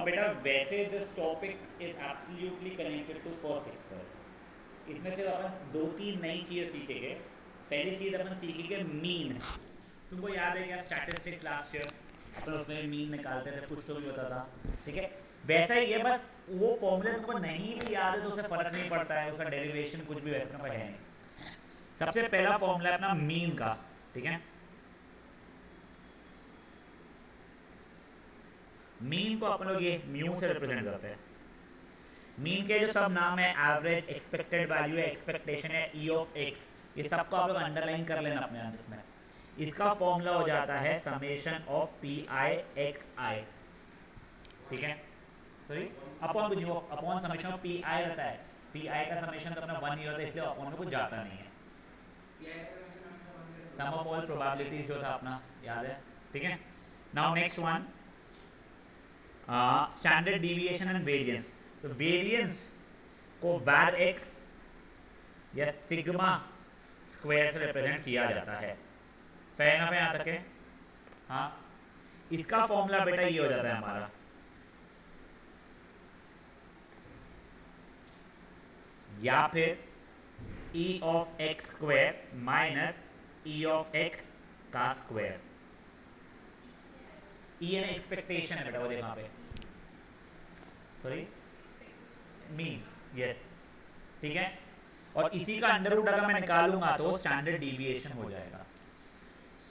बेटा वैसे this topic is absolutely connected to first exercise. इसमें सिर्फ अपन दो तीन नई चीज़ें सीखेंगे। पहली चीज़ अपन सीखेंगे मीन। तुमको याद है क्या स्टैटिस्टिक्स लास्ट ईयर अपन उसमें मीन निकालते थे, कुछ तो भी होता था, ठीक है। वैसा ही है, बस वो फॉर्मूला तुमको नहीं भी याद है तो उससे फर्क नहीं पड़ता है, उसका डेरिवेशन कुछ भी वैसा है नहीं। सबसे पहला फॉर्मूला है अपना मीन का, ठीक है। मीन को अपन लोग ये म्यू से रिप्रेजेंट करते हैं। मीन के जो सब नाम है, एवरेज, एक्सपेक्टेड वैल्यू है, एक्सपेक्टेशन है, ई ऑफ एक्स, ये सबको आप लोग अंडरलाइन कर लेना अपने आप इसमें। इसका फॉर्मूला हो जाता है summation of P I X I, ठीक है। सॉरी, अपॉन कुछ नहीं, upon summation of P I रहता है। पी आई का समेशन तो अपना 1 ही होता है, इसलिए अपॉन में कुछ जाता नहीं है। सम ऑफ ऑल प्रोबेबिलिटीज जो था अपना, याद है, ठीक है। Now next one, standard deviation and variance. तो वेरिएंस को वैर एक्स या सिग्मा स्क्वायर से रिप्रेजेंट किया जाता है। फेयर ना, यहाँ तक है? हाँ, इसका फॉर्मूला बेटा ये हो जाता है हमारा, या फिर ई of x square minus E of x का स्क्वायर। ई एन एक्सपेक्टेशन है बेटा, वो देखो यहाँ पे, सॉरी मीन, यस, ठीक है। और इसी का अंडर रूट अगर मैं निकालूंगा तो स्टैंडर्ड डिविएशन हो जाएगा।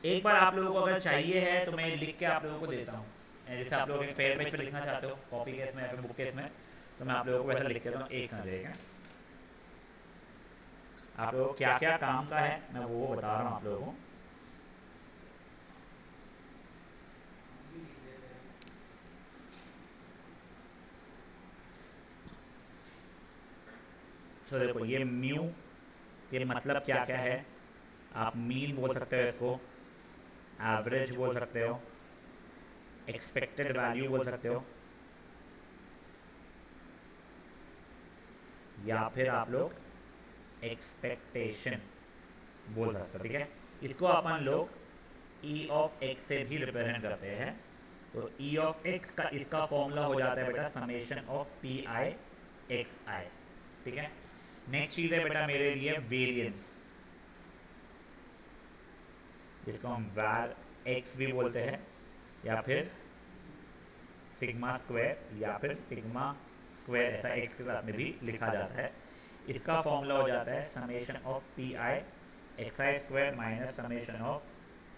एक बार आप लोगों को अगर चाहिए है तो मैं लिख के आप लोगों को देता हूँ, जैसे आप लोग एक फेयर पेज पे लिखना चाहते हो कॉपी केस में या फिर बुक केस में, तो मैं आप लोगों को वैसा लिख के देता हूँ, एक समझेगा। आप लोगों को क्या क्या काम का है मैं वो बता रहा हूँ आप लोगों को। सो देखो, ये म्यू के मतलब क्या क्या है, आप मीन बोल सकते हो इसको, एवरेज बोल सकते हो, एक्सपेक्टेड वैल्यू बोल सकते हो, या फिर आप लोग एक्सपेक्टेशन बोल सकते हो, ठीक है। इसको अपन लोग ई ऑफ एक्स से भी रिप्रेजेंट करते हैं। तो ई ऑफ एक्स का इसका फॉर्मूला हो जाता है बेटा summation of P I X I, ठीक है। नेक्स्ट चीज़ है बेटा मेरे लिए वेरिएंस, जिसको हम वैर एक्स भी बोलते हैं, या फिर सिग्मा स्क्वायर, या फिर सिग्मा स्क्वायर, ऐसा एक्स के साथ में भी लिखा जाता है। इसका फॉर्मूला हो जाता है summation of P I X I square minus summation of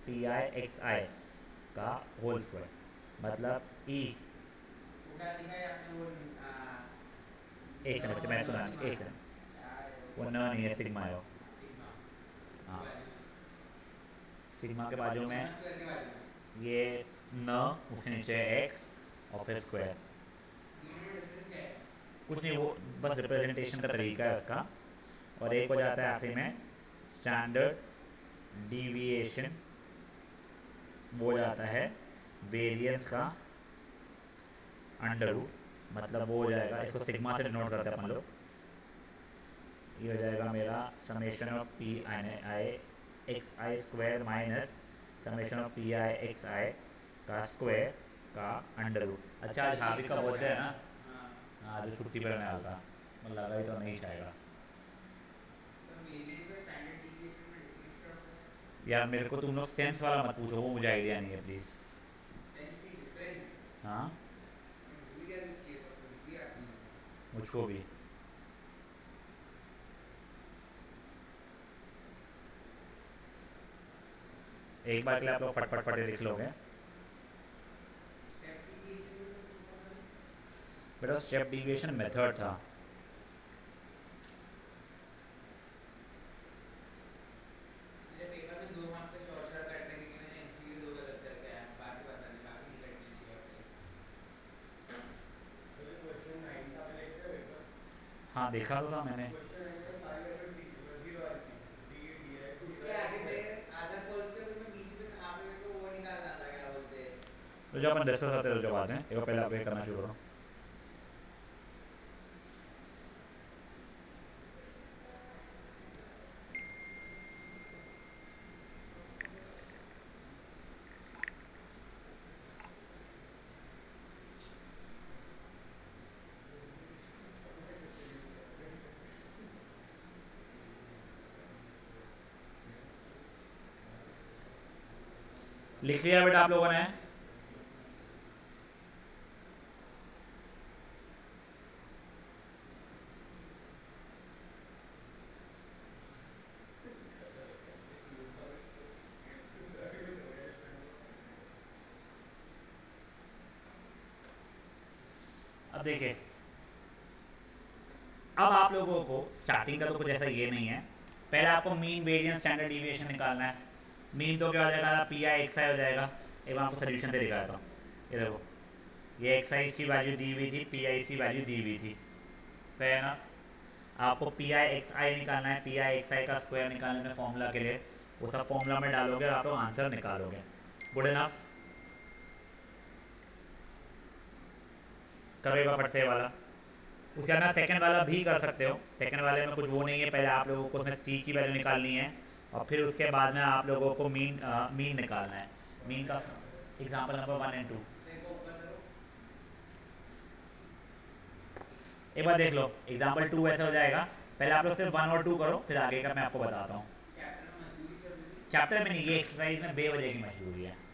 P I X I का होल स्क्वायर, मतलब ई, एक सेकंड बच्चे, मैं सुना नहीं, एक सेकंड, वो न नहीं है, सिग्मा है वो। हाँ, सिग्मा के बाजू में ये न, उसके नीचे एक्स और फिर स्क्वायर, कुछ नहीं, वो बस रिप्रेजेंटेशन का तरीका है उसका। और एक हो जाता है आखिरी में स्टैंडर्ड डिविएशन, वो हो जाता है वेरिएंस का अंडर रूट, मतलब वो हो जाएगा, इसको सिग्मा से डिनोट करते हैं अपन लोग। ये हो जाएगा मेरा summation of P I X I square minus summation of P I X I का स्क्वायर का अंडर रूट। अच्छा, आज हार्दिक का बर्थडे है ना? हाँ, जो छुट्टी पर मैं आता, मुझे लगा ही तो नहीं चाहेगा यार। मेरे को तुम लोग सेंस वाला मत पूछो, वो मुझे आइडिया नहीं है प्लीज़। हाँ, मुझको भी। एक बार के लिए आप लोग फट फट फट लिख लोगे बेटा, स्टेप डिविएशन मेथड था। हाँ, देखा तो था मैंने। तो जो अपन डिस्कस करते थे जो बात है, एक पहले आप ये करना शुरू करो। लिख लिया बेटा आप लोगों ने? अब देखिए, अब आप लोगों को स्टार्टिंग का तो कुछ ऐसा ये नहीं है, पहले आपको मीन वेरिएंस स्टैंडर्ड डिविएशन निकालना है। मीन तो क्या हो जाएगा, पी आई एक्स आई हो जाएगा। एक बार आपको सोल्यूशन से दिखाता हूँ, ये देखो, ये एक्स आई की वैल्यू दी हुई थी, पी आई की वैल्यू दी हुई थी, फेयर एनफ। आपको पी आई एक्स आई निकालना है, पी आई एक्स आई का स्क्वायर निकालने फॉर्मूला के लिए, वो सब फॉर्मूला में डालोगे और आप लोग आंसर निकालोगे। गुड इनफ, करो एक बार फट से वाला। उसके बाद सेकंड वाला भी कर सकते हो, सेकंड वाले में कुछ वो नहीं है, पहले आप लोगों को उसमें सी की वैल्यू निकालनी है और फिर उसके बाद में आप लोगों को मीन निकालना है। मीन का एग्जांपल नंबर 1 एंड 2 एक बार देख लो। एग्जांपल 2 ऐसे हो जाएगा, पहले आप लोग सिर्फ 1 और 2 करो, फिर आगे का मैं आपको बताता हूँ। चैप्टर में नहीं, ये एक्सरसाइज में बेवजह की मजबूरी है।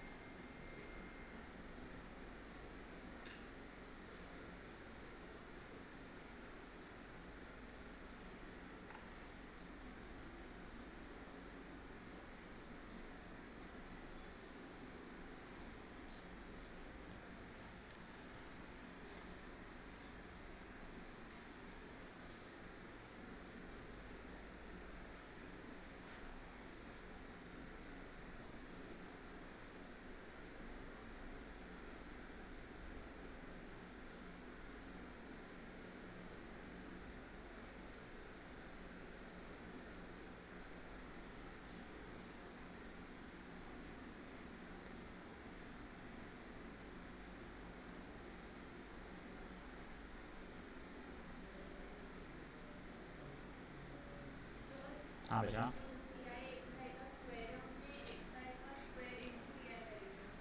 हाँ बेटा,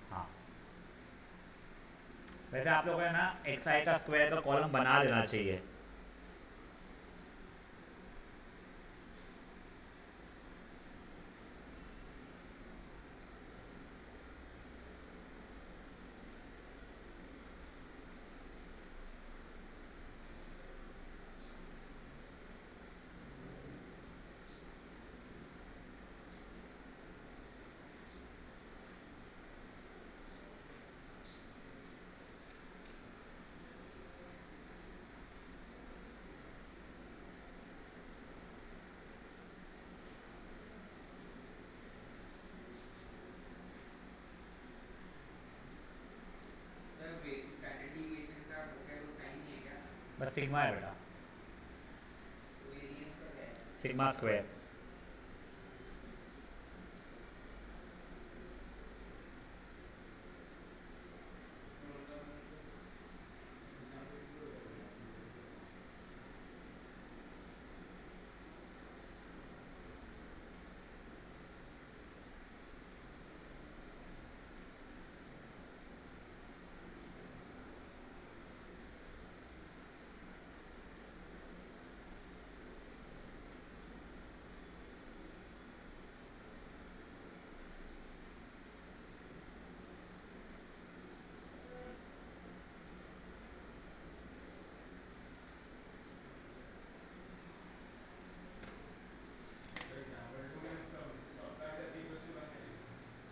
हाँ वैसे आप लोगों को ना एक्स आई का स्क्वायर का कॉलम बना लेना चाहिए। बस सिग्मा है बेटा, सिग्मा स्क्वायर।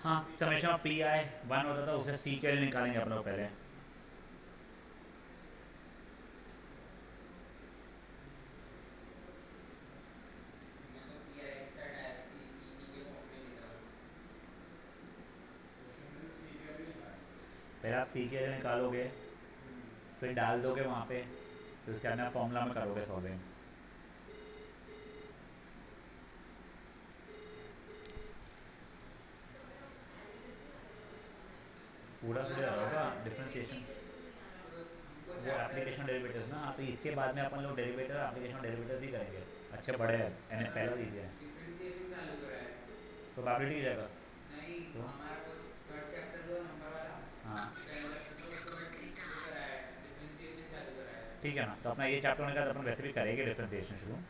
हाँ, समेशन पी आई 1 होता था, उसे सी के लिए निकालेंगे अपन लोग पहले। पहले आप सी के लिए निकालोगे, फिर डाल दोगे वहाँ पे, फिर उसके बाद फॉर्मूला में करोगे सॉल्विंग। पूरा थोड़ी होगा डिफरेंशिएशन, वो एप्लीकेशन डेरिवेटिव्स ना, तो इसके बाद में अपन लोग डेरिवेटिव एप्लीकेशन डेरिवेटिव्स ही करेंगे। अच्छे बड़े हैं, एन पहला लीजिए डिफरेंशिएशन चालू करा है प्रोबेबिलिटी की जगह। नहीं तो हमारा वो थर्ड चैप्टर जो नंबर वाला हाँ पहला चैप्टर था उसके बाद वो करा है डिफरेंशिएशन चालू करा है। ठीक है ना, तो अपना ये चैप्टर होने का अपन वैसे भी करेंगे डिफरेंशिएशन शुरू।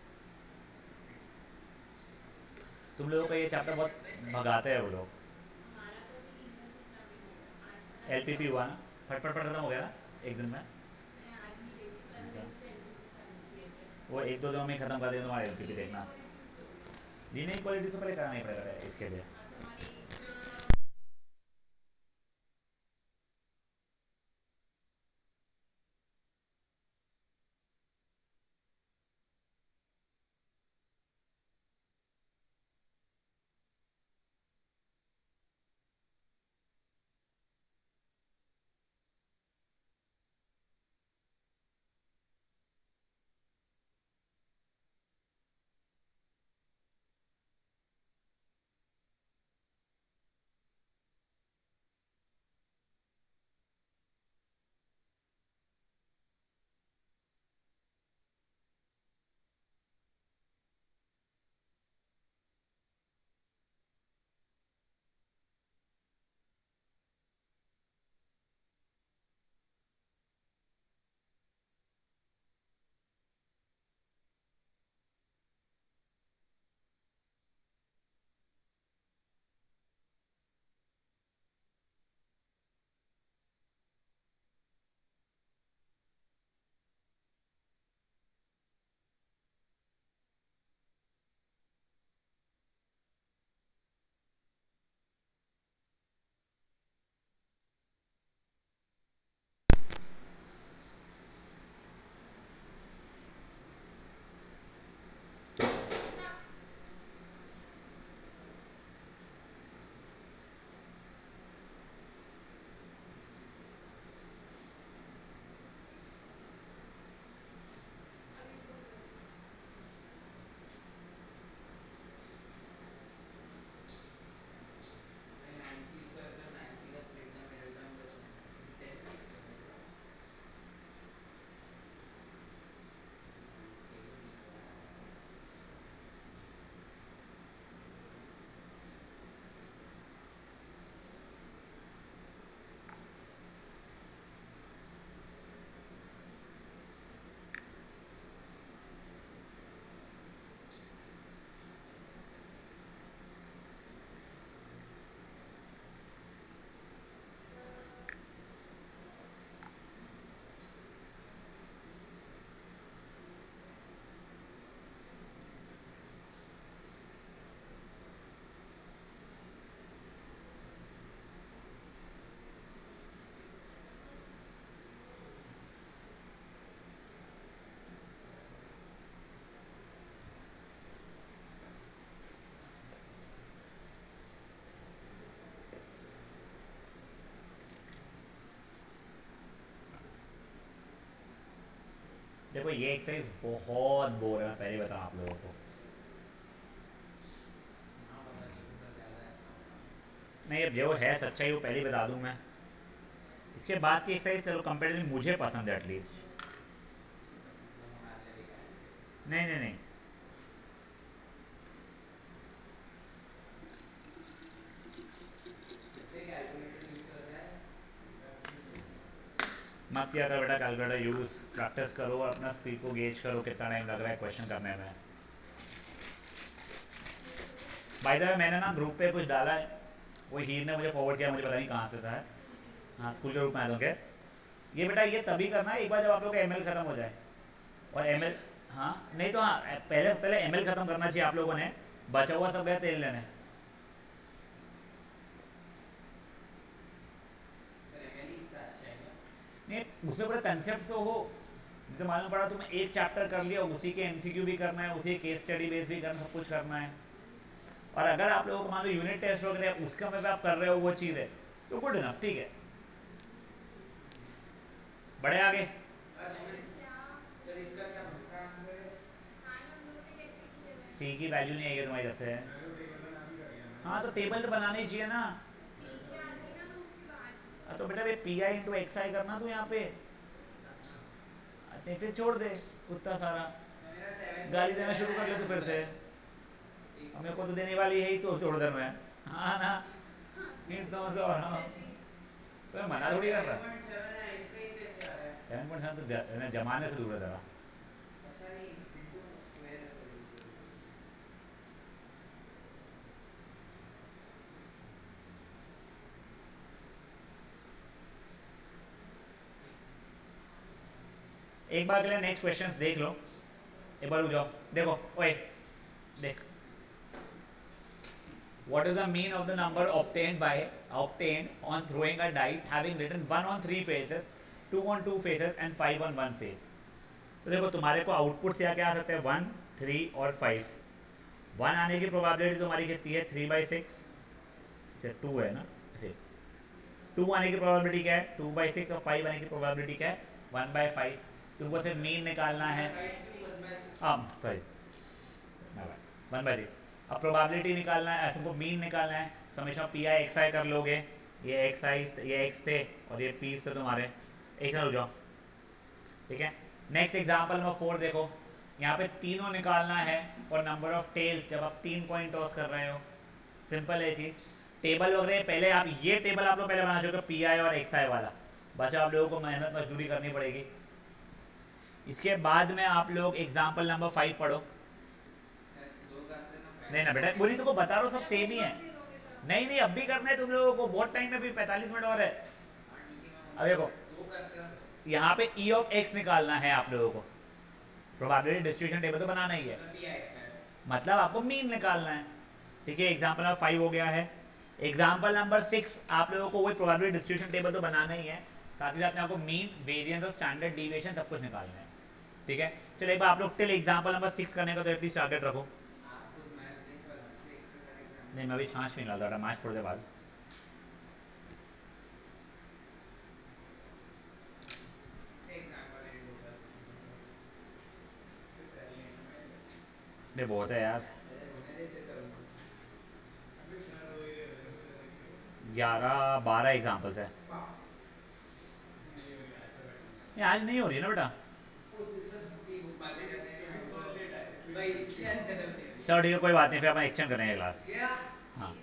तुम लोगों का ये चैप्टर बहुत भगाते हैं वो लोग। LPP हुआ ना, फटफट फट खत्म हो गया ना एक दिन में। वो एक दो दिनों में ख़त्म कर दिया तुम्हारा LPP, देखना। लीनियर क्वालिटी से पहले कराना ही पड़ेगा इसके लिए। भाई 9c² प्लस 9c का स्प्लिट का मिडिल टर्म कैसे है? क्योंकि 10c² है ना। टेबल निकाला। देखो ये एक्सरसाइज बहुत बोर है, मैं पहले बताऊँ आप लोगों को। हाँ पता नहीं थोड़ा ज़्यादा ऐसा होगा। नहीं, अब जो है सच्चाई वो पहले ही बता दूँ मैं। इसके बाद की एक्सरसाइज चलो कंपेरेटिवली मुझे पसंद है एटलीस्ट। मतलब हमारे लिए बेकार है। नहीं नहीं नहीं, कितने कैलकुलेटर यूज़ कर रहा है? मत किया कर बेटा कैलकुलेटर यूज़, प्रैक्टिस करो और अपना स्पीड को गेज करो कितना टाइम लग रहा है क्वेश्चन करने में। बाय द वे मैंने ना ग्रुप पे कुछ डाला है, वो हीर ने मुझे फॉरवर्ड किया, मुझे पता नहीं कहाँ से था। हाँ स्कूल के ग्रुप में आया था। ये बेटा ये तभी करना है एक बार जब आप लोग का ML खत्म हो जाए। और ML, हाँ नहीं तो हाँ पहले पहले ML खत्म करना चाहिए आप लोगों ने, बचा हुआ सब गया तेल लेने। सर एमएल ही इतना अच्छा है क्या? नहीं उसमें पूरा कंसेप्ट तो हो, नहीं तो मालूम पड़ा तुम्हें एक चैप्टर कर लिया, उसी के MCQ भी करना है, उसी केस स्टडी बेस भी करना, सब कुछ करना है। और अगर आप लोगों को मान लो यूनिट टेस्ट वगैरह उसका में आप कर रहे हो वो चीज़ है तो गुड इनफ, ठीक है। बड़े आगे। तुम्हें सर इसका क्या दूसरा आंसर है? सी की वैल्यू नहीं आएगी तुम्हारी तरफ से। हाँ तो टेबल तो बनाना ही चाहिए ना। तो बेटा ये PI × XI करना तो यहाँ पे, नहीं फिर छोड़ दे उतना सारा, मेरा 7.7 गाली देना शुरू कर ले तो फिर से। एक हमें को तो देने वाली है ही तो छोड़ दे मैं। हाँ ना, फिर तो हाँ तो मना मेरा थोड़ी कर रहा। 7.7 है, इसका ही कैसे आ रहा है? 7.7 तो जमाने से दूर है ज़रा। अच्छा नहीं इनटू स्क्वायर है तो इनटू है। एक बार के लिए नेक्स्ट क्वेश्चन देख लो, एक बार रुक जाओ, देखो ओए देख, what is the mean of the number obtained on throwing a die having written 1 on 3 faces, 2 on 2 faces and 5 on 1 face? तो देखो तुम्हारे को आउटपुट से क्या आ सकते हैं 1, 3 और 5। 1 आने की प्रोबेबिलिटी तुम्हारी कितनी है 3/6, से 2 है ना, 2 आने की प्रोबेबिलिटी क्या है 2/6 और 5 आने की प्रोबेबिलिटी क्या है 1/5। तुमको सिर्फ मीन निकालना है, सॉरी 1/6। अब प्रोबेबिलिटी निकालना है, तुमको मीन निकालना है, समेशन पी आई एक्स आई कर लोगे, ये एक्स आई ये एक्स थे और ये पी थे तुम्हारे, एक साथ हो जाओ, ठीक है। नेक्स्ट एग्जाम्पल नंबर 4 देखो, यहाँ पे तीनों निकालना है और नंबर ऑफ टेल्स जब आप 3 कॉइन टॉस कर रहे हो, सिंपल है चीज़। टेबल वगैरह पहले आप ये टेबल आप लोग पहले बना चुके पी आई और एक्स आई वाला, बचा आप लोगों को मेहनत मजदूरी करनी पड़ेगी। इसके बाद में आप लोग एग्जाम्पल नंबर 5 पढ़ो। नहीं ना बेटा, बोली तुमको बता रहा हूँ सब सेम ही है। नहीं नहीं अब भी करना है तुम लोगों को, बहुत टाइम में भी 45 मिनट और है। अब देखो यहाँ पे ई ऑफ एक्स निकालना है आप लोगों को, प्रोबेबिलिटी डिस्ट्रीब्यूशन टेबल तो बनाना ही है, मतलब आपको मीन निकालना है, ठीक है। एग्जाम्पल नंबर 5 हो गया है। एग्जाम्पल नंबर 6 आप लोगों को वही प्रोबेबिलिटी डिस्ट्रीब्यूशन टेबल तो बनाना ही है, साथ ही साथ में आपको मीन, वेरिएंस और स्टैंडर्ड डिविएशन सब कुछ निकालना है, ठीक है। चलो एक बार आप लोग टिल एग्जाम्पल नंबर 6 करने का तो एटलीस्ट टारगेट रखो। नहीं मैं अभी छाछ पीने वाला था, मैच थोड़ी देर बाद। नहीं बहुत है यार, 11-12 एग्जाम्पल्स है। ये आज नहीं हो रही है ना बेटा, चलो ठीक है कोई बात नहीं, फिर अपन एक्सटेंड करेंगे क्लास। हाँ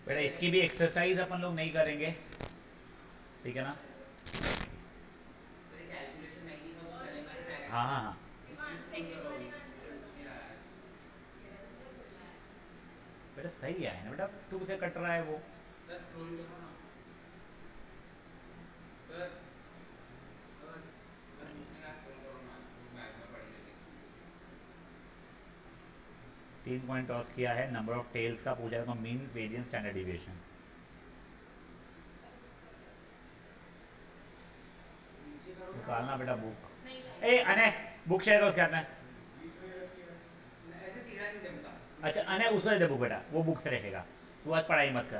बेटा इसकी भी एक्सरसाइज अपन लोग नहीं करेंगे, ठीक है ना? तेरे कैलकुलेशन नहीं दिखा तो चलेगा ना हाँ डायरेक्ट। हाँ हाँ। नीचे स्क्रॉल करो अभी, मेरे को नहीं रहा है। बेटा सही है ना बेटा, 2 से कट रहा है वो। सर स्क्रॉल करो ना। सर सर सर सही। मैंने कहा स्क्रॉल करो ना, वो बैग में पड़ी रहती है स्कूल की। 3 पॉइंट टॉस किया है, नंबर ऑफ टेल्स का पूछा है तो मीन वेरिएंस स्टैंडर्ड डिविएशन। नीचे करो ना। निकालना बेटा बुक। ए अने बुक शेयर करो उसके हाथ में। ऐसे सीधा नहीं जमता। अच्छा अने उसको दे दे बुक बेटा, वो बुक से रखेगा, तू आज पढ़ाई मत कर।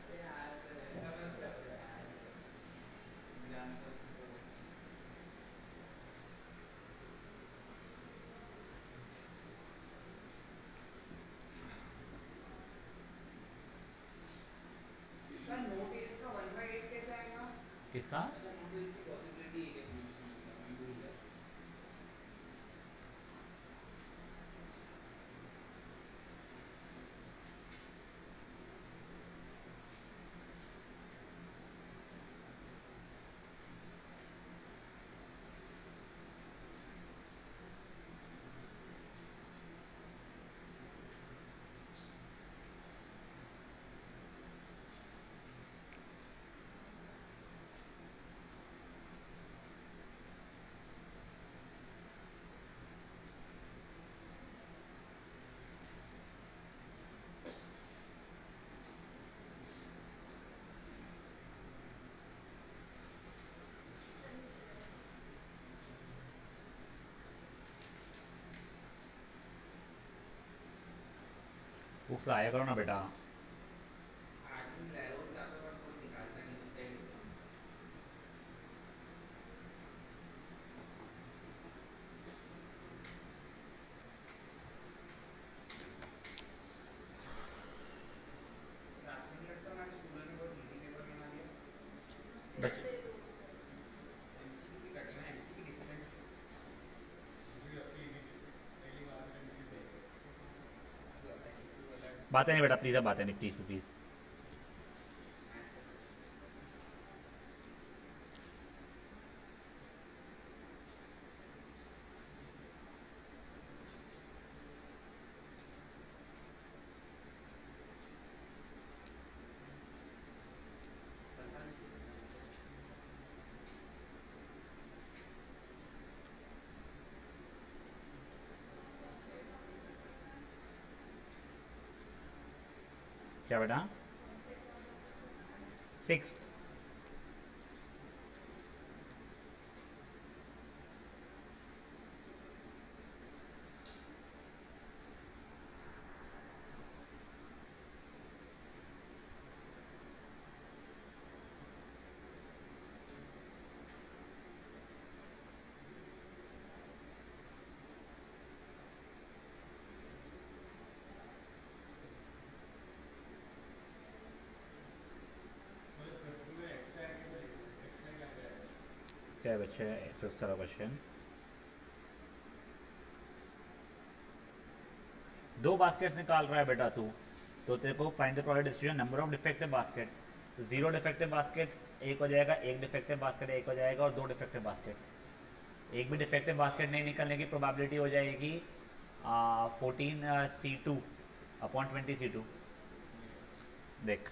अरे यार सर ऐसा मत करो यार। एग्जाम तो सर नोट एज का 1/8 कैसे आएगा? किसका? अच्छा नोट एज की पॉसिबिलिटी है क्या? समझ गया, मैं भूल गया। बुक्स लाया करो ना बेटा। आदमी लाया वो ज्यादा बार फोन निकालता नहीं, उतना ही लेता हूँ। तो आपको नहीं लगता हमारे स्कूल ने बहुत इजी पेपर बना दिया? बच एमसीक्यू की कटिंग है, एमसीक्यू डिफरेंट है। जो एमसीक्यू अलग। बातें नहीं बेटा, प्लीज़ अब बातें नहीं, प्लीज़ प्लीज़। मैथ्स का तो पता नहीं। क्या बेटा? 6th। क्या है बच्चे? 5th का क्वेश्चन। 2 बास्केट्स निकाल रहा है बेटा तू, तो तेरे को find the product distribution number of defective baskets. तो 0 डिफेक्टिव बास्केट एक हो जाएगा, 1 डिफेक्टिव बास्केट एक हो जाएगा, और 2 डिफेक्टिव बास्केट। एक भी डिफेक्टिव बास्केट नहीं निकलने की प्रोबेबिलिटी हो जाएगी 14 C2/20 C2। देख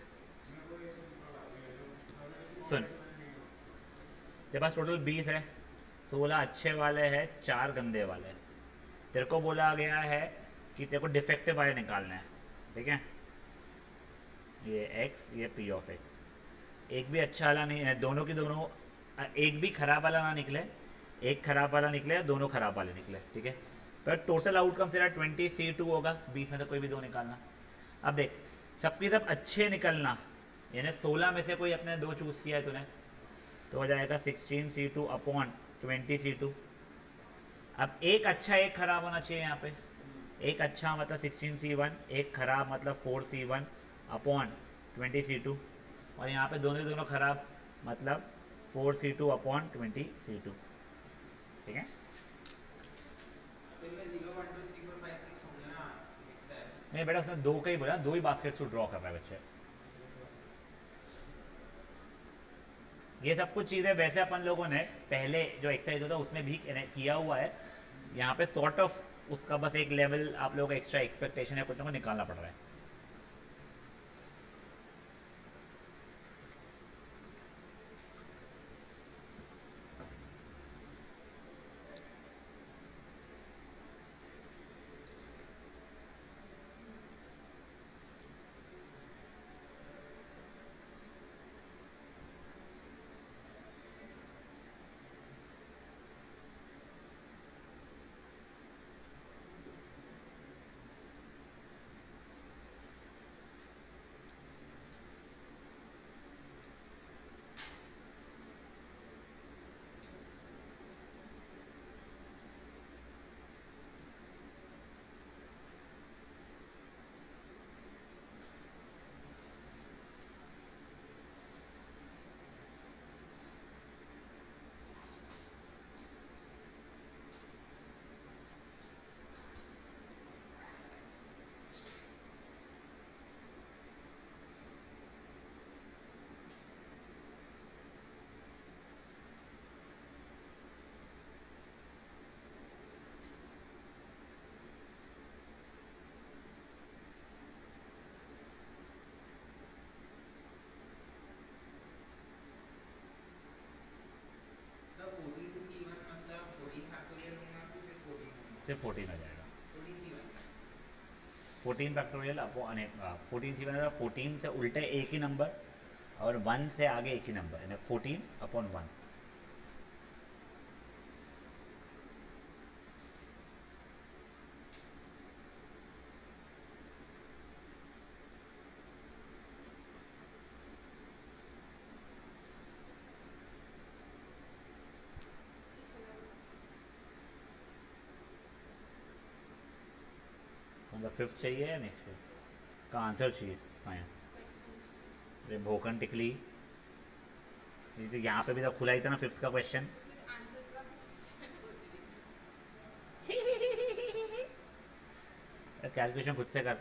सुन, तेरे पास टोटल 20 है, 16 अच्छे वाले हैं, 4 गंदे वाले हैं। तेरे को बोला गया है कि तेरे को डिफेक्टिव वाले निकालना है, ठीक है? ये x, ये p ऑफ x। एक भी अच्छा वाला नहीं है, दोनों की दोनों, एक भी खराब वाला ना निकले, एक खराब वाला निकले, दोनों खराब वाले निकले, ठीक है? पर टोटल आउटकम तेरा 20 C2 होगा, 20 में से कोई भी 2 निकालना। अब देख, सबकी सब अच्छे निकलना, यानी 16 में से कोई अपने 2 चूज़ किया है तूने, तो हो जाएगा 16 C2/20 C2। अब एक अच्छा एक खराब होना चाहिए यहाँ पे। एक अच्छा मतलब 16 C1, एक खराब मतलब 4 C1/20 C2, और यहाँ पे दोनों दोनों खराब मतलब 4 C2/20 C2, ठीक है? तो इनमें 0 1 2 3 4 5 6 होंगे ना, मिक्स है। नहीं बेटा उसने दो का ही बोला, दो ही बास्केट को ड्रॉ कर रहा है बच्चे। ये सब कुछ चीज़ें वैसे अपन लोगों ने पहले जो एक्सरसाइज होता है उसमें भी किया हुआ है। यहाँ पे सॉर्ट ऑफ उसका बस एक लेवल आप लोगों का एक्स्ट्रा एक्सपेक्टेशन है, कुछ को निकालना पड़ रहा है। सर 14C1 मतलब 14 फैक्टोरियल होगा कि फिर 14 होगा? सिर्फ 14 आ जाएगा। 14C1 14 फैक्टोरियल अपो 14 सी बनेगा, 14 से उल्टे एक ही नंबर और 1 से आगे एक ही नंबर, यानी 14/1। कौन सा फिफ्थ चाहिए या नेक्स्ट का आंसर चाहिए? फाइन। अरे भोकन टिकली, ये तो यहाँ पे भी तो खुला ही था ना फिफ्थ का क्वेश्चन। कैलकुलेशन खुद से कर।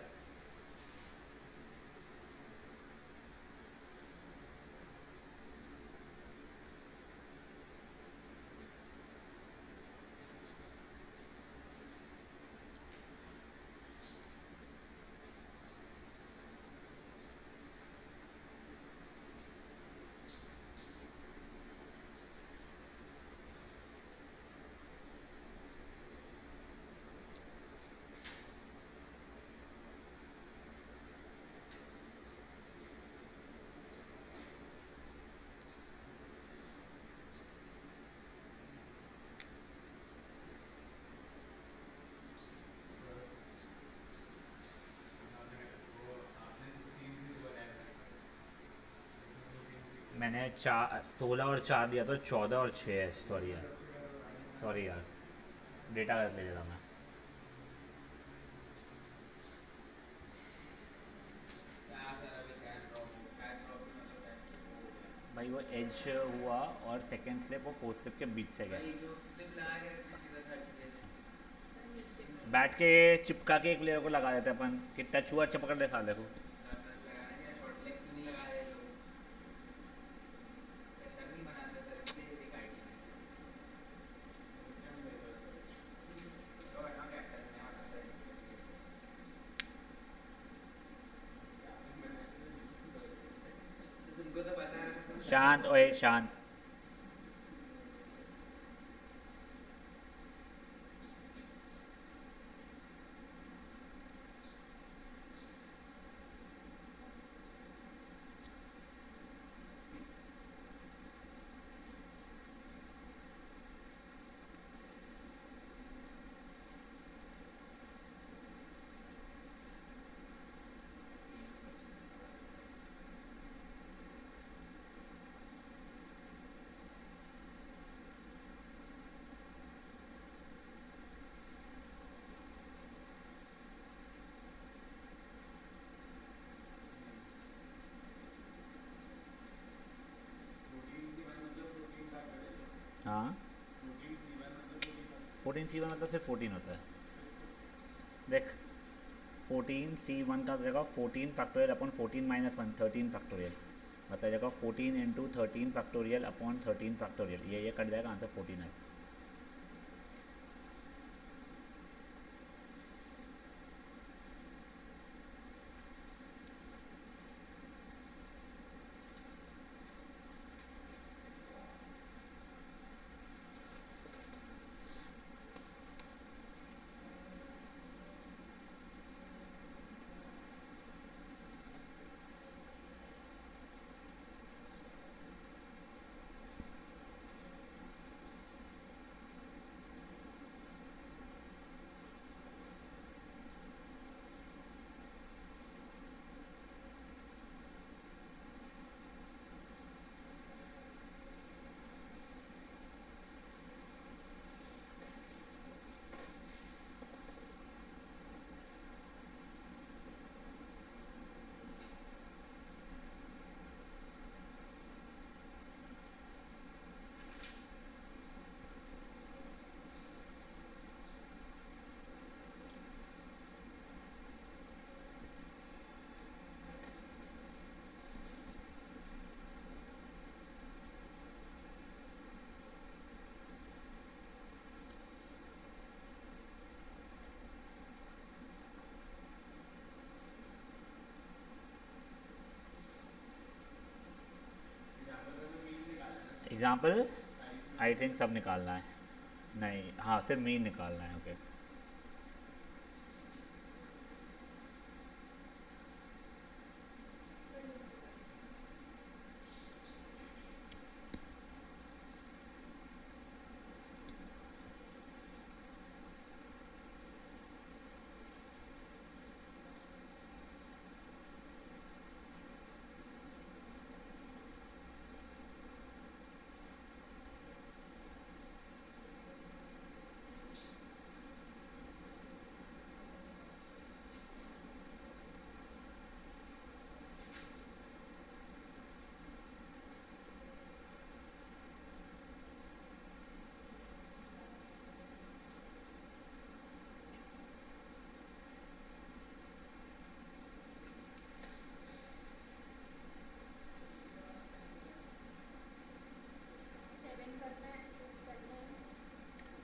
मैंने 16 और 4 दिया तो 14 और 6 है। सॉरी यार, सॉरी यार, डेटा गलत ले लेता मैं। क्या सर अभी कैट ड्रॉप मतलब कैट भाई वो एज हुआ और सेकेंड स्लिप और फोर्थ स्लिप के बीच से गया। भाई जो स्लिप लगा के रखना चाहिए था थर्ड स्लिप बैठ के चिपका के एक प्लेयर को लगा देते अपन कि टच हुआ चिपक दे साले को। सर लगाने के शॉर्ट लेग क्यों नहीं लगा रहे लोग? प्रेशर नहीं बनाते सर इसलिए एक आईडी तो है ना कैप्टन में आता सर तो तुमको तो पता है तुम शांत ओए शांत। हाँ 14 C1 मतलब सिर्फ 14 होता है। देख 14c1 का जगह 14 फैक्टोरियल अपॉन 14 माइनस 1 13 फैक्टोरियल, मतलब जगह 14 इंटू 13 फैक्टोरियल अपॉन 13 फैक्टोरियल, ये कट जाएगा, आंसर 14 है। एग्जाम्पल आई थिंक सब निकालना है, नहीं हाँ सिर्फ मीन निकालना है, ओके।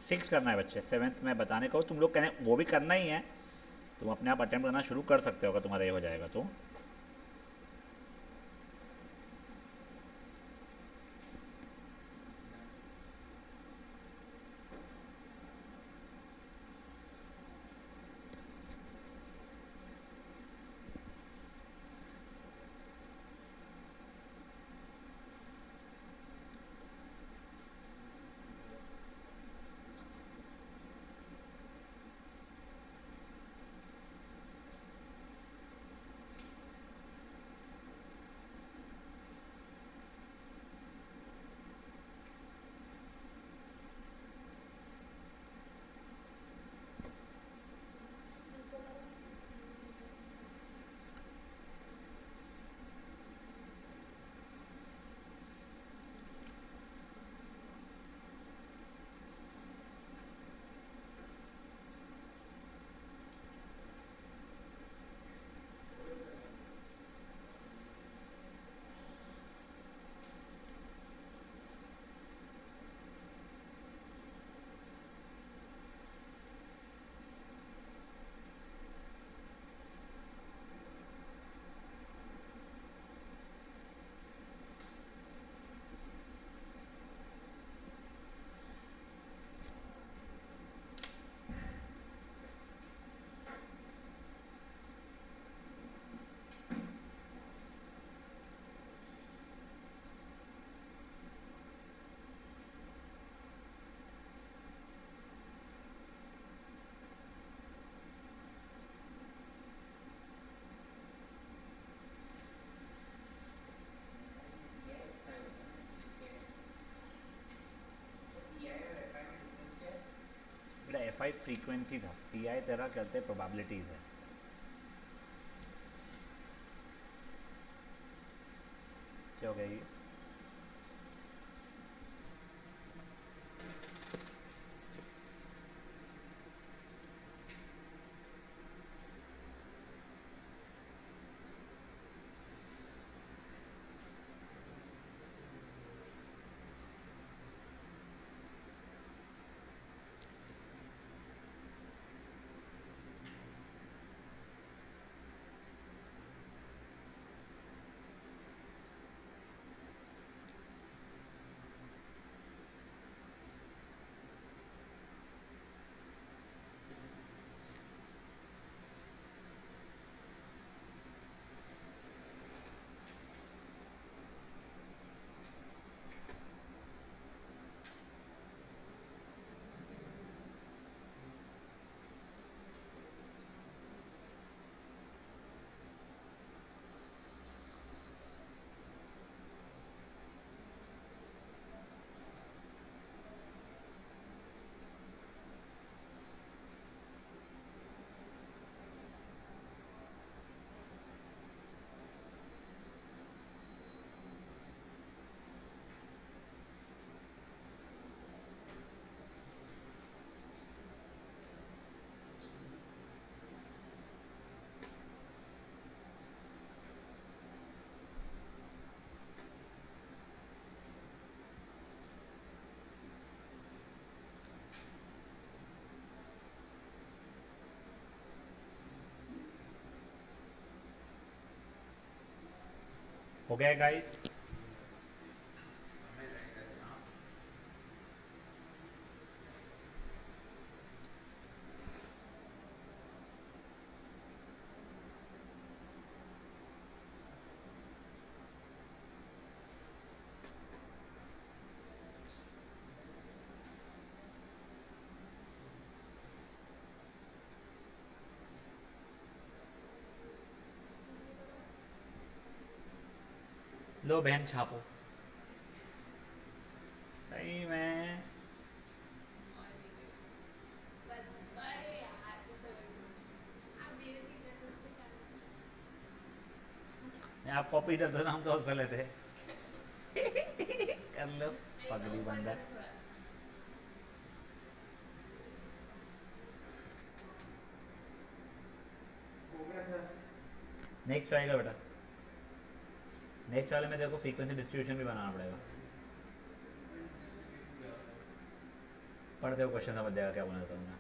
सिक्स करना है बच्चे, सेवन्थ में बताने को तुम लोग कहने वो भी करना ही है, तुम अपने आप अटेम्प्ट करना शुरू कर सकते हो अगर तुम्हारा ये हो जाएगा तो। Fi फ्रीक्वेंसी था, Pi तेरा कहते हैं प्रोबेबिलिटीज़ है। क्या हो गया ये? हो गया गाइस? मैं ट्राई कर रहा हूँ। लो बहन छापो। सही में और नहीं कोई। बस अरे यार ये तो कर दो। आप मेरे भी इधर उधर पे कर रहे आप कॉपी कर दो ना, हम सॉल्व कर लेते। कर लो हैं। एक तो पगली ऊपर बंदर। करो थोड़ा। हो गया सर। नेक्स्ट ट्राई कर बेटा। नेक्स्ट वाले में देखो फ्रीक्वेंसी डिस्ट्रीब्यूशन भी बनाना पड़ेगा। डिस्ट्रीब्यूशन क्या होता है? पढ़ते हो क्वेश्चन समझ जाएगा क्या बोलना चाहता हूँ मैं।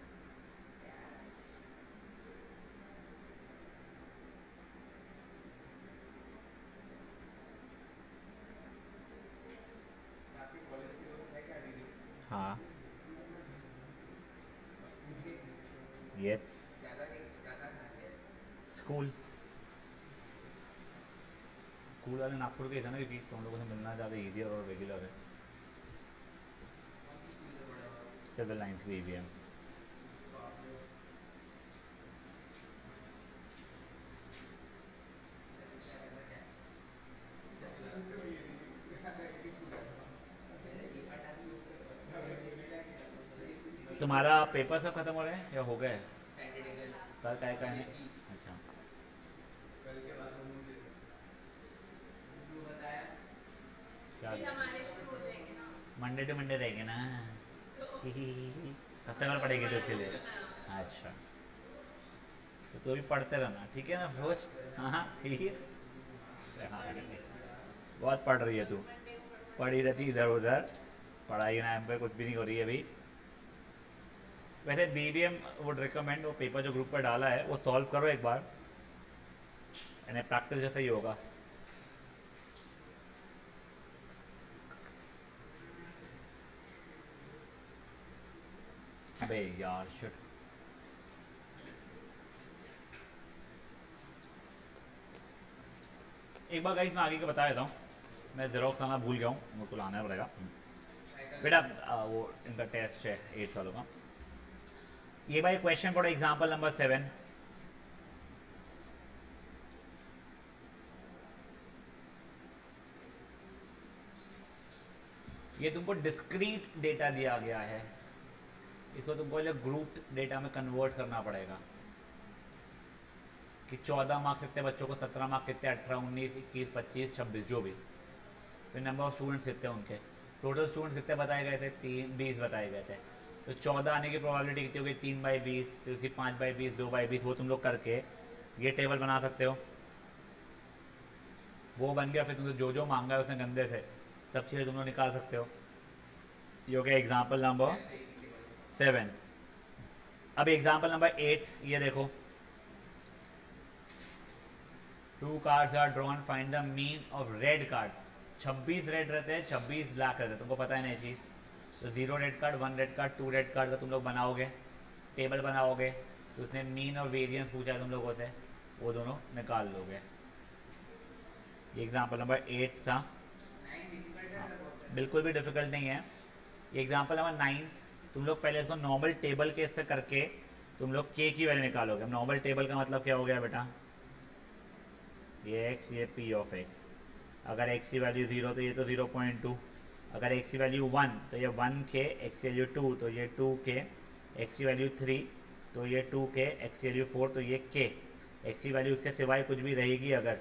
आपके कॉलेज के दोस्त है क्या दीदी? हाँ स्कूल के? यस। ज़्यादा कहाँ के? स्कूल स्कूल वाले नागपुर के ही थे ना, क्योंकि तुम लोगों से मिलना ज़्यादा ईजी और रेगुलर है। कौन सी स्कूल से पढ़े हो आप? सिविल लाइन्स की EVM। बाप रे। चलो क्या करना क्या? तो ये नहीं याद है कि पूछा था। मैंने एक हटा दी ऊपर सर। वैसे मिला कि ना तो ये कुछ तुम्हारा पेपर सब खत्म हो रहे हैं या हो गए? टेंटेटिव कल काय का है? इसकी अच्छा। कल के बाद हम दे सकते हैं। जो बताया क्या फिर हमारे शुरू हो जाएंगे ना। मंडे टू मंडे रहेंगे ना। तो हफ्ते भर पढ़ेगी तो उसके लिए। हाँ। अच्छा, तो तू अभी पढ़ते रहना, ठीक है ना रोज? हाँ फिर हाँ, बहुत पढ़ रही है तू। मंडे को पढ़ूंगा। पढ़ी रहती इधर उधर, पढ़ाई नाम पे कुछ भी नहीं हो रही है अभी। वैसे BBM वुड रिकमेंड वो पेपर जो ग्रुप पर डाला है वो सॉल्व करो एक बार, यानी प्रैक्टिस जैसे ही होगा। अबे यार शिट। एक बार गाइस मैं आगे का बता देता हूँ, मैं जेरोक्स लाना भूल गया हूँ, मेरे को लाना पड़ेगा बेटा। वो इनका टेस्ट है 8 सालों का। ये भाई क्वेश्चन पढ़ो, एग्जाम्पल नंबर 7। ये तुमको डिस्क्रीट डेटा दिया गया है, इसको तुमको ग्रुप डेटा में कन्वर्ट करना पड़ेगा कि 14 मार्क्स कितने बच्चों को, 17 मार्क्स कितने, 18, 19, 21, 25, 26 जो भी, फिर नंबर ऑफ स्टूडेंट्स कितने उनके, टोटल स्टूडेंट्स कितने बताए गए थे, 20 बताए गए थे। तो 14 आने की प्रोबेबिलिटी कितनी होगी, 3/20, फिर उसकी 5/20, 2/20, वो तुम लोग करके ये टेबल बना सकते हो। वो बन गया, फिर तुमसे जो जो मांगा है उसने गंदे से सब चीज़ें तुम लोग निकाल सकते हो। ये हो गया एग्जाम्पल नंबर 7। अब एग्जाम्पल नंबर 8 ये देखो, 2 cards are drawn, find the mean of red cards. 26 red रहते हैं, 26 ब्लैक रहते हैं, तुमको पता है ना ये चीज़। तो 0 red card, 1 red card, 2 red card का तुम लोग बनाओगे, टेबल बनाओगे, तो उसने मीन और वेरियंस पूछा है तुम लोगों से, वो दोनों निकाल लोगे। ये एग्जाम्पल नंबर 8 था। 9 डिफिकल्ट है हाँ, सर बहुत। बिल्कुल भी डिफिकल्ट नहीं है। ये एग्जाम्पल नंबर 9, तुम लोग पहले इसको नॉर्मल टेबल के इससे करके तुम लोग के की वैल्यू निकालोगे। नॉर्मल टेबल का मतलब क्या हो गया बेटा, ये x, ये p ऑफ x। अगर x की वैल्यू 0 तो ये तो 0.2, अगर x की वैल्यू 1 तो ये 1k, x की वैल्यू 2 तो ये 2k, x की वैल्यू 3 तो ये 2k, x की वैल्यू 4 तो ये k, x की वैल्यू उसके सिवाय कुछ भी रहेगी अगर,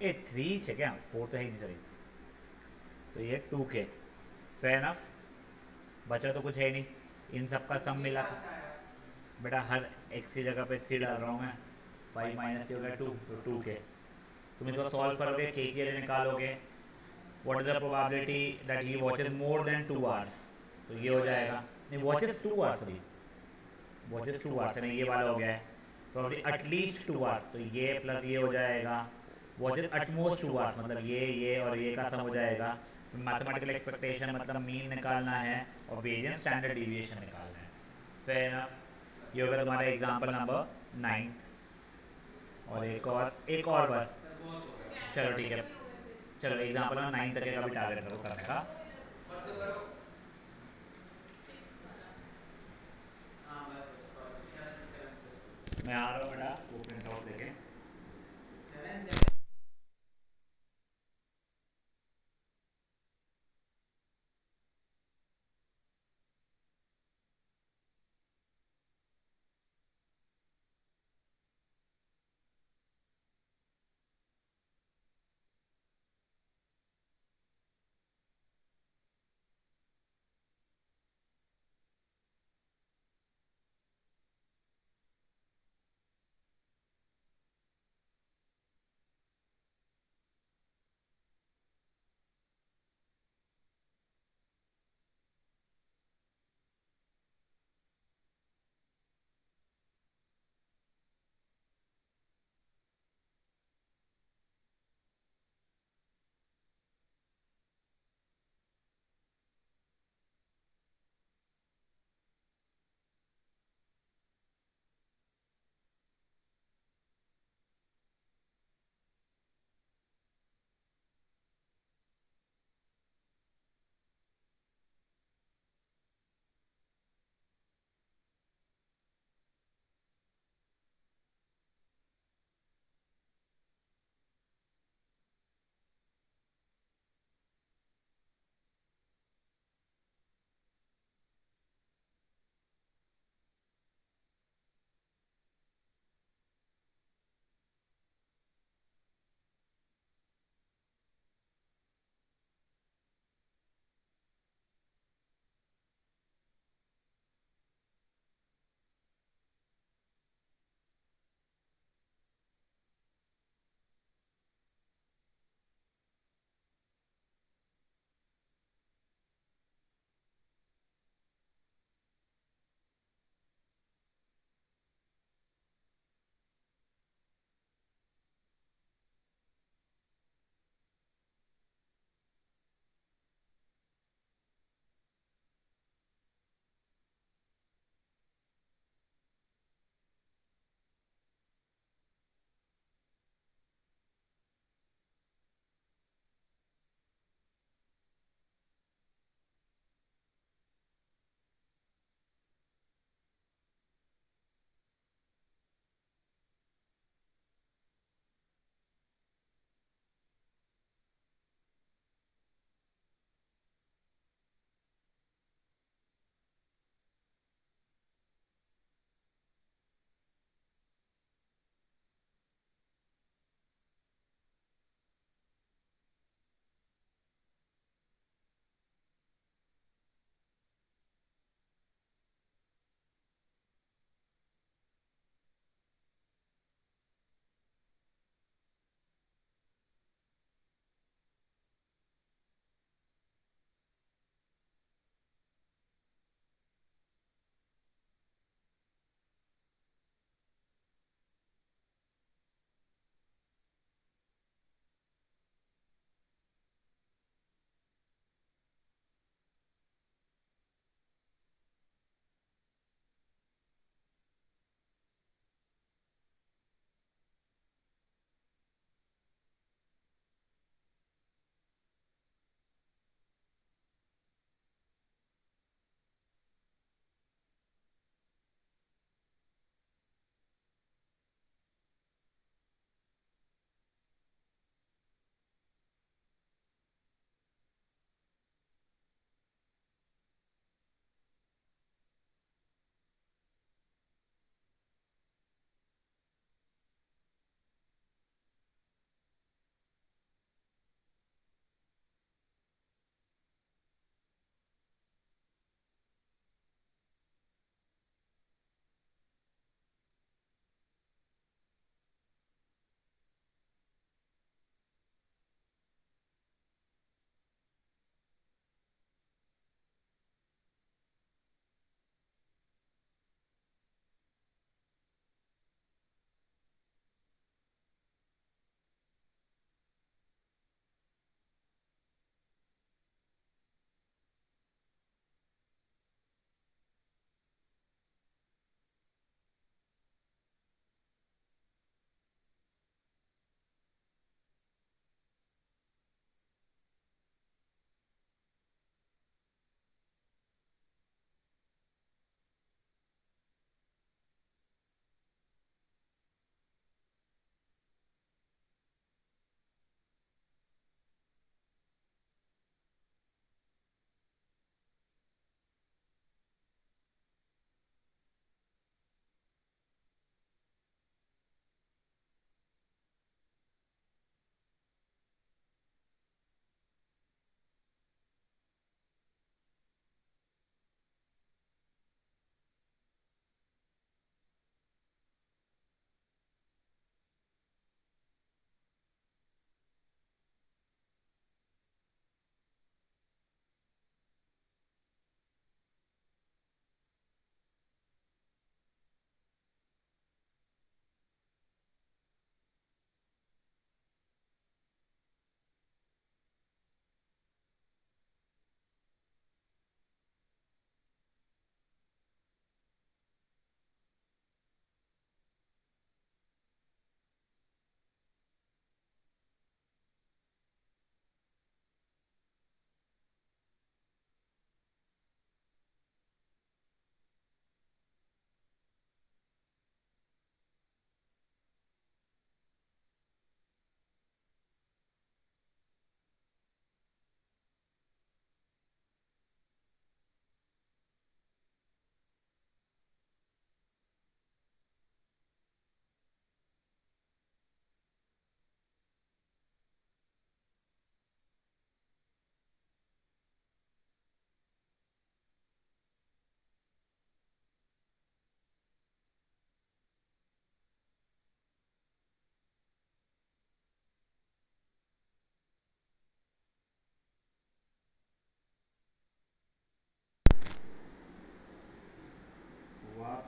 ये 3 है क्या, 4 तो है ही नहीं सर, तो ये 2k। फेयर इनफ, बचा तो कुछ है ही नहीं, इन सब का सम मिला बेटा, हर x की जगह पे 3 डाल रहा हूँ मैं, 5 माइनस हो गया 2, तो 2k। तुम इसको सॉल्व करोगे, के की वैल्यू निकालोगे, what is the probability that he watches more than 2 hours, तो ये हो जाएगा, नहीं watches 2 hours, sorry watches 2 hours नहीं, ये वाला हो गया है, प्रोबेबिलिटी एटलीस्ट 2 आवर्स, तो ये प्लस ये हो जाएगा, वॉच इज एटमोस्ट 2 आवर्स, मतलब ये और ये का सम हो जाएगा। मैथमेटिकल एक्सपेक्टेशन मतलब मीन निकालना है और वेरियंस स्टैंडर्ड डिविएशन निकालना है। Fair enough. ये होगा तुम्हारा एग्जाम्पल नंबर 9। और एक और बस। सर बहुत हो गया। चलो ठीक है, नहीं होगा फिर। चलो एग्जाम्पल नंबर 9 तक का भी टारगेट रखो करने का। तो इधर कर दो करो। 6 वाला। हाँ बस बस और 7 7 मैं आ रहा हूँ बेटा, वो प्रिंट आउट लेके। 7 7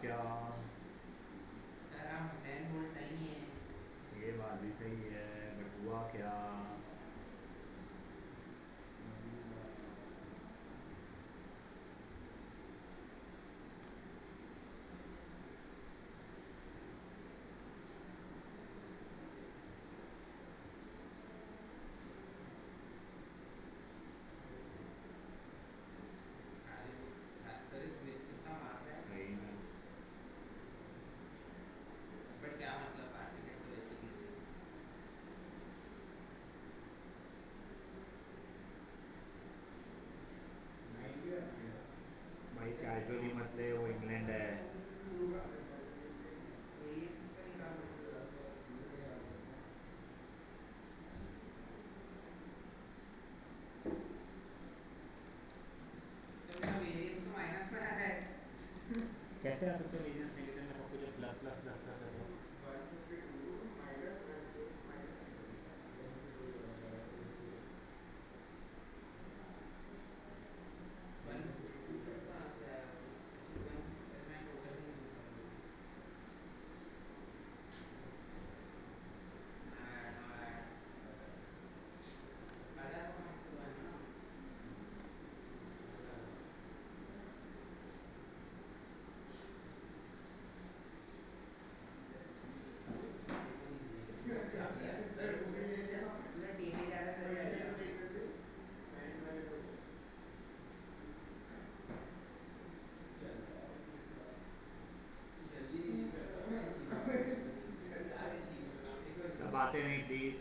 क्या? सर हम हुसैन बोल्ट नहीं है। ये बात भी सही है, बट हुआ क्या? सर स्मिथ कितना मार रहा है, सही में बट क्या मतलब आर्टिकल तो वैसे ही है। भाई कैजुअली मत ले, वो इंग्लैंड है। तो मेरा वेरिएंस तो माइनस में आ रहा है। कैसे आ सकते वेरिएंस नेगेटिव में, सब कुछ प्लस प्लस प्लस प्लस है तो? वन टोटल कहाँ से आया वो? वन मैं टोटल ही नहीं करूँगा। आधा तो मार्क्स हुआ है ना। सर पूरा टीम ही जा रहा है सर। अब आते नहीं प्लीज।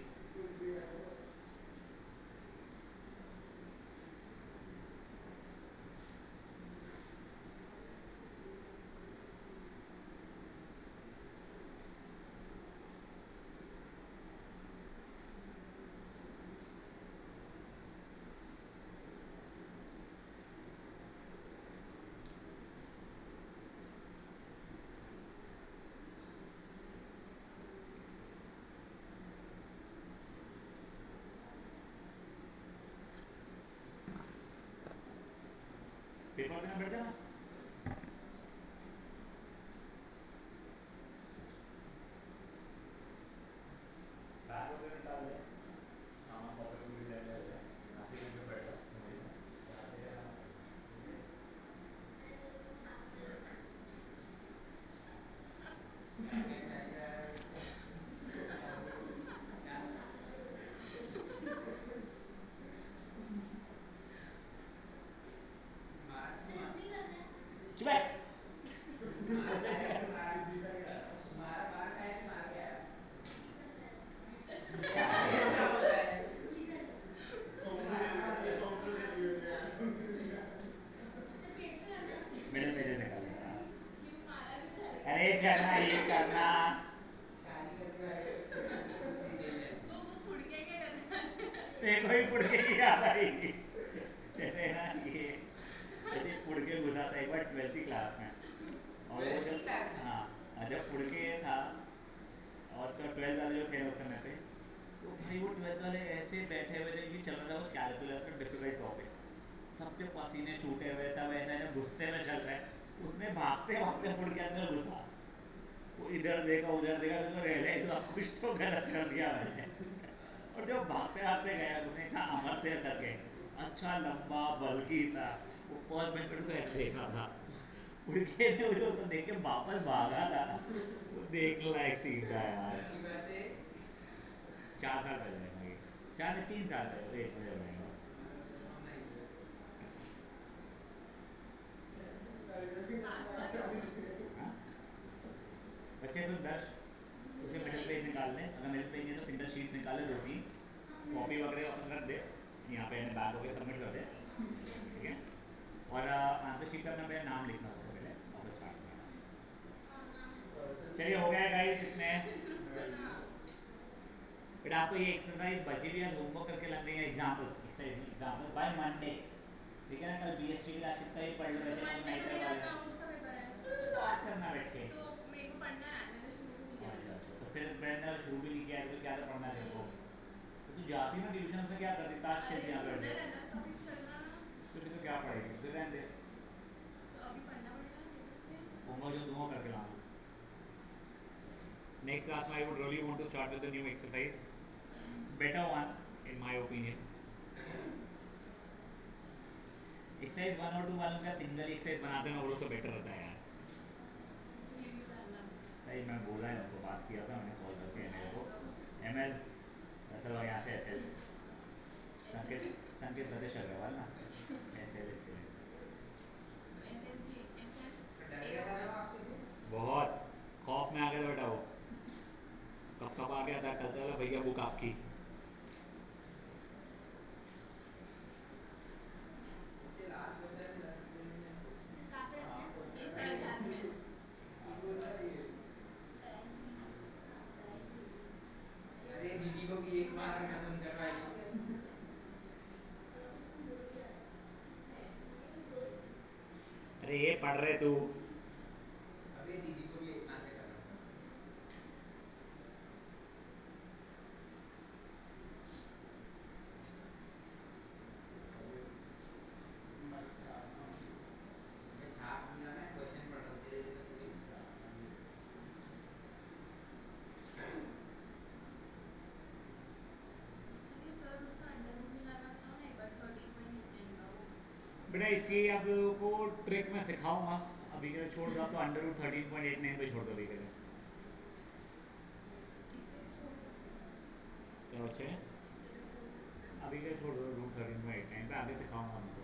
पेपर में बैठ जाना। बैग वगैरह निकाल ले, सामान पॉकेट में भी ले ले, काफी घंटे बैठा। चुप है। मेरे मेरे निकालना। क्यों मारा किधर? अरे करना ये करना। वो फुड़ के क्या करना है? देखो ही पुड़ के की याद आई। चले ना ये ऐसे पुड़ के घुसा था एक बार 12वीं क्लास में। और वो जब, हाँ जब पुड़ के था, और तो 12 वाले जो थे उस समय पे, तो भाई वो 12 वाले ऐसे बैठे हुए थे कि चल रहा था वो कैलकुलस का डिफिकल्ट टॉपिक, सबके पसीने छूटे हुए, सब ऐसे गुस्से में चल रहे हैं। उसने भागते भागते पुड़ के अंदर घुसा, वो इधर देखा उधर देखा, तो रियलाइज हुआ कुछ तो गलत कर दिया मैंने। और जब भागते भागते गया उसने कहा अमरते करके, अच्छा लंबा बल्कि था, वो फर्स्ट बेंच पर ऐसे देखा था, उड़ के ने मुझे उसको देख के वापस भागा था। वो देख लायक सीन था यार। 4 साल पहले रहेगा ये, 4 नहीं 3 साल पहले एक मुझे रहेगा। पास हुआ क्या? हाँ? बच्चे तो 10 उसे मिडिल पेज निकाल लें, अगर मिडिल पेज नहीं है तो सिंगल शीट निकाले 2-3, कॉपी वगैरह अपन रख दे यहाँ पे, बैग वगैरह सबमिट कर दे, ठीक है। और आंसर शीट पे अपना पहले नाम लिखना होगा पहले, और फिर स्टार्ट करना। चलिए हो गया गाइस इतने। फिर आपको ये एक्सरसाइज बची भी है, होमवर्क करके लग रही है, एग्जाम्पल्स बाय मंडे, ठीक है ना। कल बीएसटी की क्लास कितना ही पढ़ लो, वैसे हम मंडे को नाइटर मेरा वाले अकाउंट्स का पेपर है, तो आज करना बैठ के। तो मेरे को पढ़ना है, मैंने शुरू भी नहीं किया। तो फिर मैंने शुरू भी नहीं किया तो क्या तो पढ़ना है तेरे को। तो तू जाती ना डिवीजन में, क्या करती, ताश खेलती यहाँ बैठ उधर के, है ना, तो अभी चलना ना, तो फिर तो क्या पढ़ेगी, फिर रहने दे। तो अभी पढ़ना पड़ेगा, देखते हैं। होमवर्क जो दूंगा Next class, I would really want to start with a new exercise, better one in my opinion. Exercise 1 और 2 वालों का सिंगल एक्सरसाइज बनाते हैं वो लोग तो बेटर रहता है यार। भाई मैं बोला है उनको, बात किया था मैंने कॉल करके एमएल को। एमएल असल वो यहाँ से एसएल संकेत संकेत प्रदेश अग्रवाल ना एसएल डर गया था ना आपसे भी? बहुत खौफ में आ गया था बेटा वो, कब कब आ गया था, कहता था भैया बुक आपकी। ये लास्ट बचा है अरे दीदी को भी एक बार में खत्म करवाई। अरे ये पढ़ रहे तू अबे दीदी को भी एक बार में करवाई। मैं छाप नहीं रहा, मैं क्वेश्चन पढ़ रहा हूँ तेरे जैसा थोड़ी। बेटा इसकी आप लोगों को ट्रिक में सिखाऊंगा, अभी के लिए छोड़ दो आप, तो अंडर रूट 13.89 पे छोड़ दो अभी के लिए। क्या बच्चे अभी के लिए छोड़ दो रूट 13.89 पे, आगे सिखाऊंगा उनको।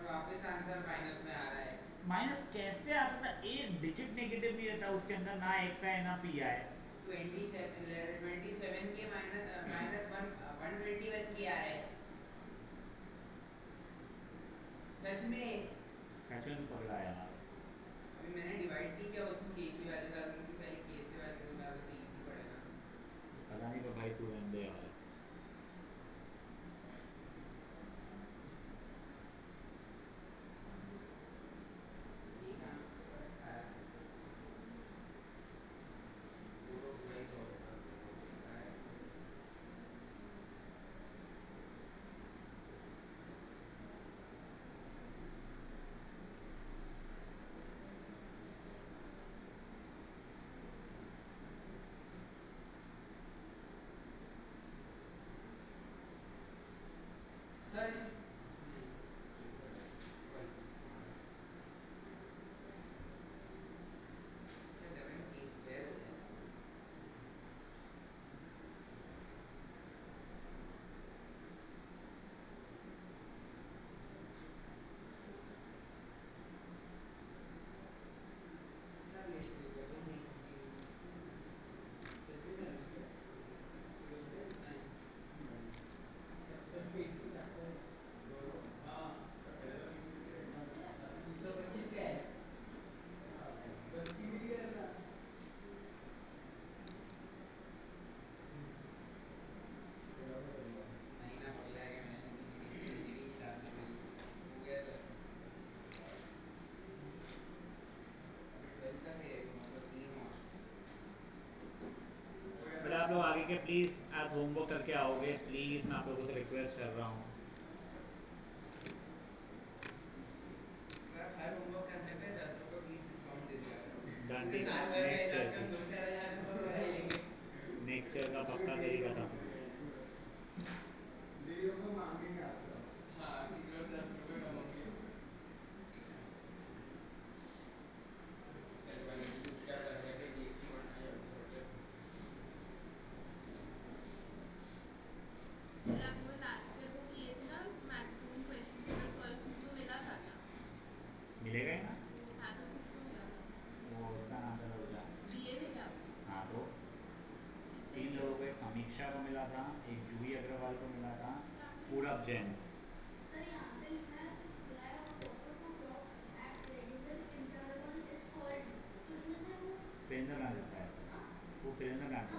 वापस आंसर माइनस में आ रहा है। माइनस कैसे आ सकता, एक डिजिट नेगेटिव नहीं रहता उसके अंदर, ना एक्स है ना पी है। 27 के माइनस 121 की आ रहा है। सच में सच में पगला यार। अभी मैंने डिवाइड की क्या उसमें के की वैल्यू डालनी थी, पहले के से वैल्यू निकालो तो इजी पड़ेगा। पता नहीं पर भाई तू रहने दे यार। ठीक है वो वही तो होता है। सर आप लोग आगे के प्लीज़ आप होमवर्क करके आओगे प्लीज़, मैं आप लोगों से रिक्वेस्ट कर रहा हूँ। सर हर होमवर्क करने पे 10 रुपए प्लीज डिस्काउंट दे दिया करो। डन ठीक साल है, भर में नेक्स्ट ईयर हम 2-4 हज़ार रुपए रहेंगे। नेक्स्ट ईयर का पक्का करेगा साथ में। वीडियो को मांगेंगे आपसे। हाँ वीडियो 10 रुपए कमाएंगे। क्या कर रहे थे डीएससी बनना है अवसर मिलेगा ही ना वो उसका नाम था रोजा। हाँ तो 3 लोगों को, एक समीक्षा को मिला था, एक जूही अग्रवाल को मिला था, पूरब जैन। सुरेंद्र नाथ है वो, सुरेंद्र नाथ है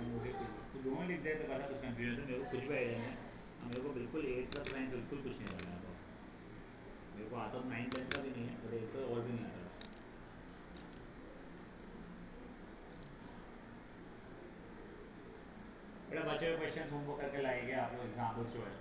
मुझे कुछ दोनों लिख दे तो बता कुछ कंफ्यूजन, मेरे को कुछ भी आइडिया नहीं है। मेरे को बिल्कुल 8 तक 9 बिल्कुल कुछ नहीं लगा तो मेरे को आता तो 9 10 का भी नहीं है, पर 8 तो और भी नहीं आता। बेटा बचे हुए क्वेश्चन होमवर्क करके लाएंगे आप लोग, एग्जाम्पल्स जो है